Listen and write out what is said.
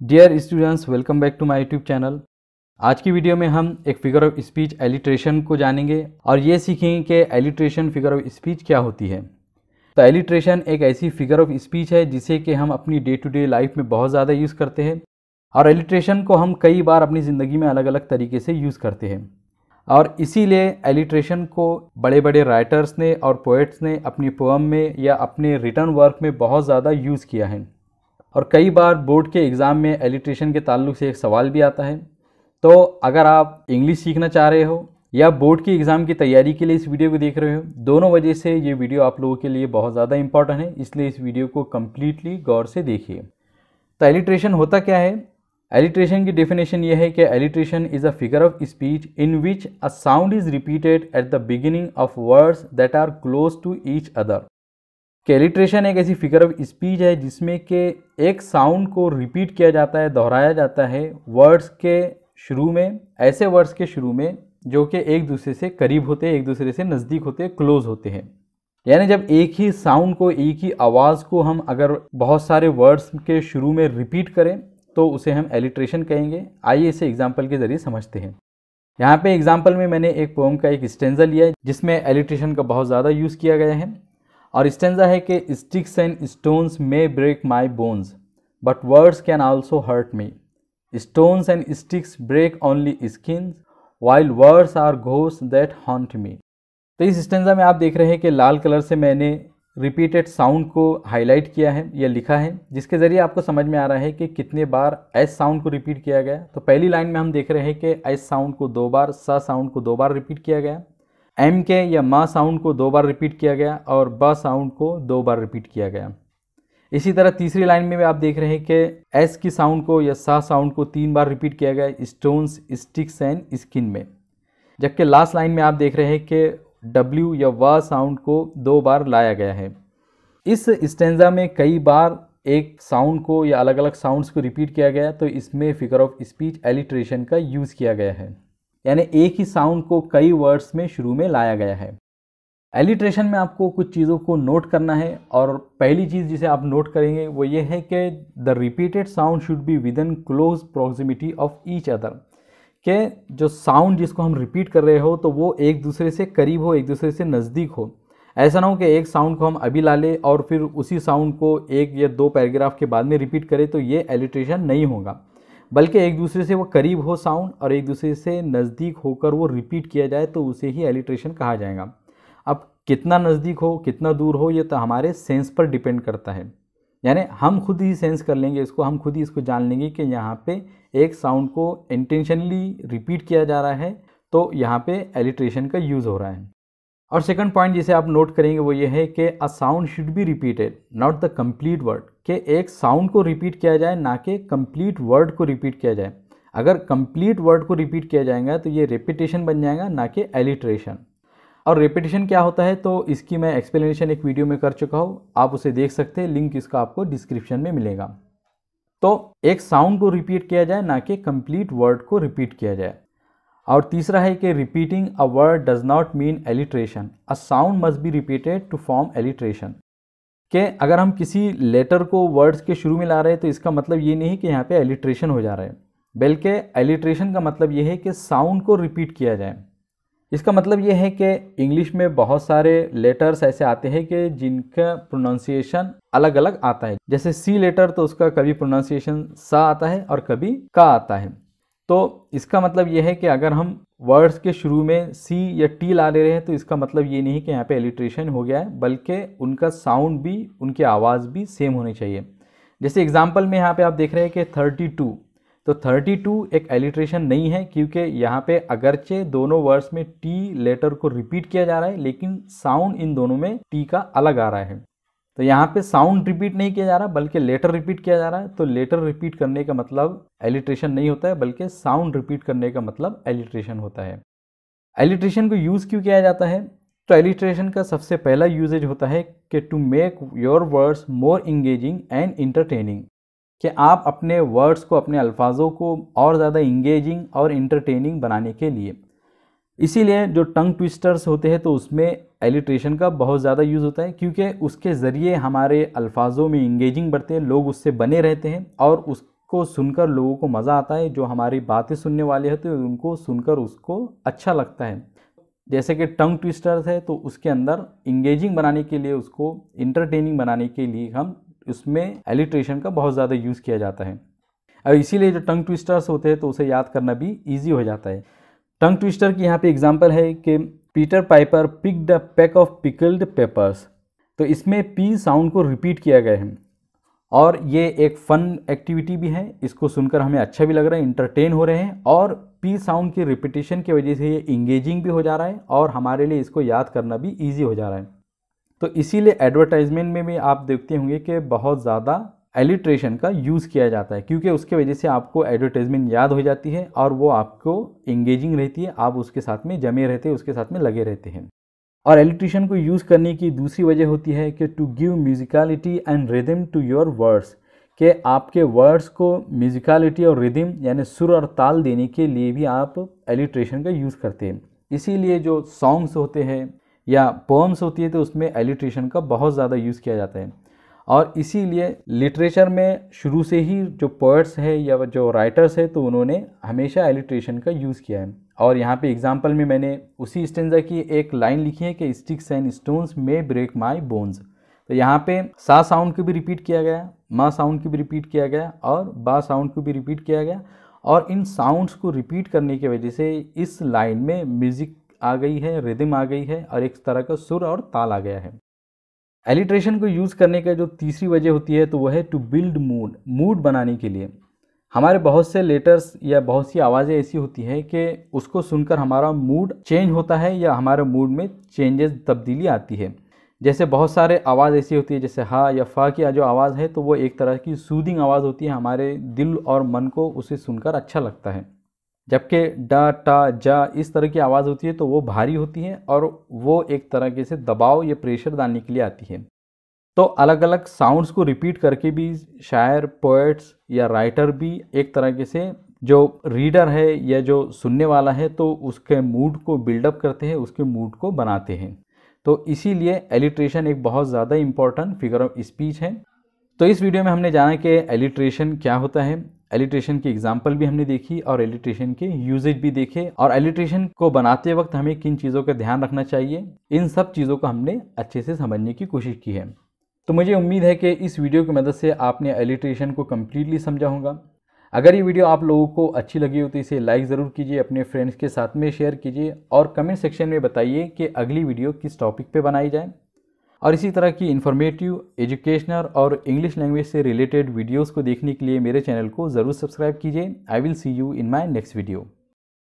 Dear students, welcome back to my YouTube channel. आज की video में हम एक फिगर ऑफ स्पीच एलिट्रेशन को जानेंगे और ये सीखेंगे कि एलिट्रेशन फिगर ऑफ स्पीच क्या होती है। तो एलिट्रेशन एक ऐसी फिगर ऑफ स्पीच है जिसे कि हम अपनी डे टू डे लाइफ में बहुत ज़्यादा यूज़ करते हैं और एलिट्रेशन को हम कई बार अपनी ज़िंदगी में अलग अलग तरीके से यूज़ करते हैं और इसीलिए एलिट्रेशन को बड़े बड़े राइटर्स ने और पोएट्स ने अपनी पोएम में या अपने रिटन वर्क में बहुत ज़्यादा यूज़ किया है। और कई बार बोर्ड के एग्ज़ाम में एलिट्रेशन के ताल्लुक से एक सवाल भी आता है। तो अगर आप इंग्लिश सीखना चाह रहे हो या बोर्ड की एग्ज़ाम की तैयारी के लिए इस वीडियो को देख रहे हो, दोनों वजह से ये वीडियो आप लोगों के लिए बहुत ज़्यादा इंपॉर्टेंट है, इसलिए इस वीडियो को कम्प्लीटली गौर से देखिए। तो एलिट्रेशन होता क्या है? एलिट्रेशन की डेफिनेशन ये है कि alliteration is a figure of speech in which a sound is repeated at the beginning of words that are close to each other. कि एलिट्रेशन एक ऐसी फिगर ऑफ स्पीच है जिसमें कि एक साउंड को रिपीट किया जाता है, दोहराया जाता है वर्ड्स के शुरू में, ऐसे वर्ड्स के शुरू में जो कि एक दूसरे से करीब होते हैं, एक दूसरे से नज़दीक होते हैं, क्लोज होते हैं। यानी जब एक ही साउंड को, एक ही आवाज़ को हम अगर बहुत सारे वर्ड्स के शुरू में रिपीट करें तो उसे हम एलिट्रेशन कहेंगे। आइए इसे एग्जाम्पल के ज़रिए समझते हैं। यहाँ पे एग्जाम्पल में मैंने एक पोएम का एक स्टेंजा लिया है जिसमें एलिट्रेशन का बहुत ज़्यादा यूज़ किया गया है और स्टेंजा है कि sticks and stones may break my bones but words can also hurt me. Stones and sticks break only skin while words are ghost that haunt me. तो इस स्टेंजा में आप देख रहे हैं कि लाल कलर से मैंने रिपीटेड साउंड को हाईलाइट किया है या लिखा है, जिसके ज़रिए आपको समझ में आ रहा है कि कितने बार एस साउंड को रिपीट किया गया। तो पहली लाइन में हम देख रहे हैं कि एस साउंड को 2 बार, सा साउंड को 2 बार रिपीट किया गया, एम के या मा साउंड को 2 बार रिपीट किया गया और ब साउंड को 2 बार रिपीट किया गया। इसी तरह तीसरी लाइन में भी आप देख रहे हैं कि एस की साउंड को या सा साउंड को 3 बार रिपीट किया गया स्टोन्स, स्टिक्स एंड स्किन में। जबकि लास्ट लाइन में आप देख रहे हैं कि डब्ल्यू या व साउंड को 2 बार लाया गया है। इस स्टेंजा में कई बार एक साउंड को या अलग अलग साउंड्स को रिपीट किया गया, तो इसमें फिगर ऑफ स्पीच एलिट्रेशन का यूज़ किया गया है, यानी एक ही साउंड को कई वर्ड्स में शुरू में लाया गया है। एलिट्रेशन में आपको कुछ चीज़ों को नोट करना है और पहली चीज़ जिसे आप नोट करेंगे वो ये है कि the repeated sound should be with in close proximity of each other. के जो साउंड जिसको हम रिपीट कर रहे हो तो वो एक दूसरे से करीब हो, एक दूसरे से नज़दीक हो। ऐसा ना हो कि एक साउंड को हम अभी ला लें और फिर उसी साउंड को 1 या 2 पैराग्राफ के बाद में रिपीट करें, तो ये एलिट्रेशन नहीं होगा, बल्कि एक दूसरे से वो करीब हो साउंड और एक दूसरे से नज़दीक होकर वो रिपीट किया जाए तो उसे ही एलिट्रेशन कहा जाएगा। अब कितना नज़दीक हो, कितना दूर हो, ये तो हमारे सेंस पर डिपेंड करता है, यानी हम खुद ही सेंस कर लेंगे इसको, हम खुद ही इसको जान लेंगे कि यहाँ पे एक साउंड को इंटेंशनली रिपीट किया जा रहा है तो यहाँ पे एलिट्रेशन का यूज़ हो रहा है। और सेकंड पॉइंट जिसे आप नोट करेंगे वो ये है कि a sound should be repeated not the complete word, कि एक साउंड को रिपीट किया जाए ना कि कंप्लीट वर्ड को रिपीट किया जाए। अगर कंप्लीट वर्ड को रिपीट किया जाएगा तो ये रेपिटेशन बन जाएगा, ना कि एलिट्रेशन। और रेपिटेशन क्या होता है तो इसकी मैं एक्सप्लेनेशन एक वीडियो में कर चुका हूँ, आप उसे देख सकते हैं, लिंक इसका आपको डिस्क्रिप्शन में मिलेगा। तो एक साउंड को रिपीट किया जाए ना कि कंप्लीट वर्ड को रिपीट किया जाए। और तीसरा है कि repeating a word does not mean alliteration, a sound must be repeated to form alliteration. कि अगर हम किसी लेटर को वर्ड्स के शुरू में ला रहे हैं तो इसका मतलब ये नहीं कि यहाँ पे एलिट्रेशन हो जा रहा है, बल्कि एलिट्रेशन का मतलब ये है कि साउंड को रिपीट किया जाए। इसका मतलब ये है कि इंग्लिश में बहुत सारे लेटर्स ऐसे आते हैं कि जिनका प्रोनाउंसिएशन अलग अलग आता है। जैसे सी लेटर तो उसका कभी प्रोनाउंसिएशन सा आता है और कभी का आता है। तो इसका मतलब ये है कि अगर हम वर्ड्स के शुरू में सी या टी ला ले रहे हैं तो इसका मतलब ये नहीं कि यहाँ पे एलिट्रेशन हो गया है, बल्कि उनका साउंड भी, उनकी आवाज़ भी सेम होनी चाहिए। जैसे एग्जांपल में यहाँ पे आप देख रहे हैं कि 32, तो 32 एक एलिट्रेशन नहीं है, क्योंकि यहाँ पे अगरचे दोनों वर्ड्स में टी लेटर को रिपीट किया जा रहा है लेकिन साउंड इन दोनों में टी का अलग आ रहा है। तो यहाँ पे साउंड रिपीट नहीं किया जा रहा बल्कि लेटर रिपीट किया जा रहा है। तो लेटर रिपीट करने का मतलब एलिट्रेशन नहीं होता है, बल्कि साउंड रिपीट करने का मतलब एलिट्रेशन होता है। एलिट्रेशन को यूज़ क्यों किया जाता है? तो एलिट्रेशन का सबसे पहला यूजेज होता है कि to make your words more engaging and entertaining, कि आप अपने वर्ड्स को, अपने अल्फाजों को और ज़्यादा इंगेजिंग और इंटरटेनिंग बनाने के लिए। इसीलिए जो टंग ट्विस्टर्स होते हैं तो उसमें एलिट्रेशन का बहुत ज़्यादा यूज़ होता है, क्योंकि उसके ज़रिए हमारे अल्फाजों में इंगेजिंग बढ़ते हैं, लोग उससे बने रहते हैं और जिसको सुनकर लोगों को मज़ा आता है, जो हमारी बातें सुनने वाले होते हैं उनको सुनकर उसको अच्छा लगता है। जैसे कि टंग ट्विस्टर्स है, तो उसके अंदर इंगेजिंग बनाने के लिए, उसको इंटरटेनिंग बनाने के लिए हम उसमें एलिट्रेशन का बहुत ज़्यादा यूज़ किया जाता है। और इसीलिए जो टंग ट्विस्टर्स होते हैं तो उसे याद करना भी ईजी हो जाता है। टंग ट्विस्टर की यहाँ पे एग्जांपल है कि Peter Piper picked a pack of pickled papers. तो इसमें पी साउंड को रिपीट किया गया है और ये एक फन एक्टिविटी भी है। इसको सुनकर हमें अच्छा भी लग रहा है, इंटरटेन हो रहे हैं, और पी साउंड की रिपीटिशन की वजह से ये इंगेजिंग भी हो जा रहा है और हमारे लिए इसको याद करना भी ईजी हो जा रहा है। तो इसीलिए एडवर्टाइजमेंट में भी आप देखते होंगे कि बहुत ज़्यादा एलिट्रेशन का यूज़ किया जाता है, क्योंकि उसके वजह से आपको एडवर्टाइजमेंट याद हो जाती है और वो आपको इंगेजिंग रहती है, आप उसके साथ में जमे रहते हैं, उसके साथ में लगे रहते हैं। और एलिट्रेशन को यूज़ करने की दूसरी वजह होती है कि to give musicality and rhythm to your words, कि आपके वर्ड्स को म्यूजिकलिटी और रिदम यानी सुर और ताल देने के लिए भी आप एलिट्रेशन का यूज़ करते हैं। इसीलिए जो सॉन्ग्स होते हैं या पोम्स होती है तो उसमें एलिट्रेशन का बहुत ज़्यादा यूज़ किया जाता है। और इसीलिए लिटरेचर में शुरू से ही जो पोएट्स है या जो राइटर्स है तो उन्होंने हमेशा एलिट्रेशन का यूज़ किया है। और यहाँ पे एग्जांपल में मैंने उसी स्टेंजा की एक लाइन लिखी है कि स्टिक्स एंड स्टोन्स में ब्रेक माई बोन्स। तो यहाँ पे सा साउंड को भी रिपीट किया गया, मा साउंड को भी रिपीट किया गया और बा साउंड को भी रिपीट किया गया। और इन साउंड्स को रिपीट करने की वजह से इस लाइन में म्यूज़िक आ गई है, रिदम आ गई है और एक तरह का सुर और ताल आ गया है। एलिट्रेशन को यूज़ करने का जो तीसरी वजह होती है तो वह है टू बिल्ड मूड बनाने के लिए। हमारे बहुत से लेटर्स या बहुत सी आवाज़ें ऐसी होती है कि उसको सुनकर हमारा मूड चेंज होता है या हमारे मूड में चेंजेस तब्दीली आती है। जैसे बहुत सारे आवाज़ ऐसी होती है, जैसे हा या फा की जो आवाज़ है तो वो एक तरह की सूदिंग आवाज़ होती है, हमारे दिल और मन को उसे सुनकर अच्छा लगता है। जबकि डा टा जा इस तरह की आवाज़ होती है तो वो भारी होती है और वो एक तरह से दबाव या प्रेशर डालने के लिए आती है। तो अलग अलग साउंड्स को रिपीट करके भी शायर, पोएट्स या राइटर भी एक तरह से जो रीडर है या जो सुनने वाला है तो उसके मूड को बिल्डअप करते हैं, उसके मूड को बनाते हैं। तो इसीलिए एलिट्रेशन एक बहुत ज़्यादा इम्पॉर्टेंट फिगर ऑफ स्पीच है। तो इस वीडियो में हमने जाना कि एलिट्रेशन क्या होता है, एलिट्रेशन की एग्जाम्पल भी हमने देखी और एलिट्रेशन के यूजेज भी देखे, और एलिट्रेशन को बनाते वक्त हमें किन चीज़ों का ध्यान रखना चाहिए, इन सब चीज़ों को हमने अच्छे से समझने की कोशिश की है। तो मुझे उम्मीद है कि इस वीडियो की मदद से आपने एलिट्रेशन को कम्प्लीटली समझा होगा। अगर ये वीडियो आप लोगों को अच्छी लगी हो तो इसे लाइक ज़रूर कीजिए, अपने फ्रेंड्स के साथ में शेयर कीजिए और कमेंट सेक्शन में बताइए कि अगली वीडियो किस टॉपिक पे बनाई जाए। और इसी तरह की इन्फॉर्मेटिव, एजुकेशनल और इंग्लिश लैंग्वेज से रिलेटेड वीडियोस को देखने के लिए मेरे चैनल को ज़रूर सब्सक्राइब कीजिए। I will see you in my next video.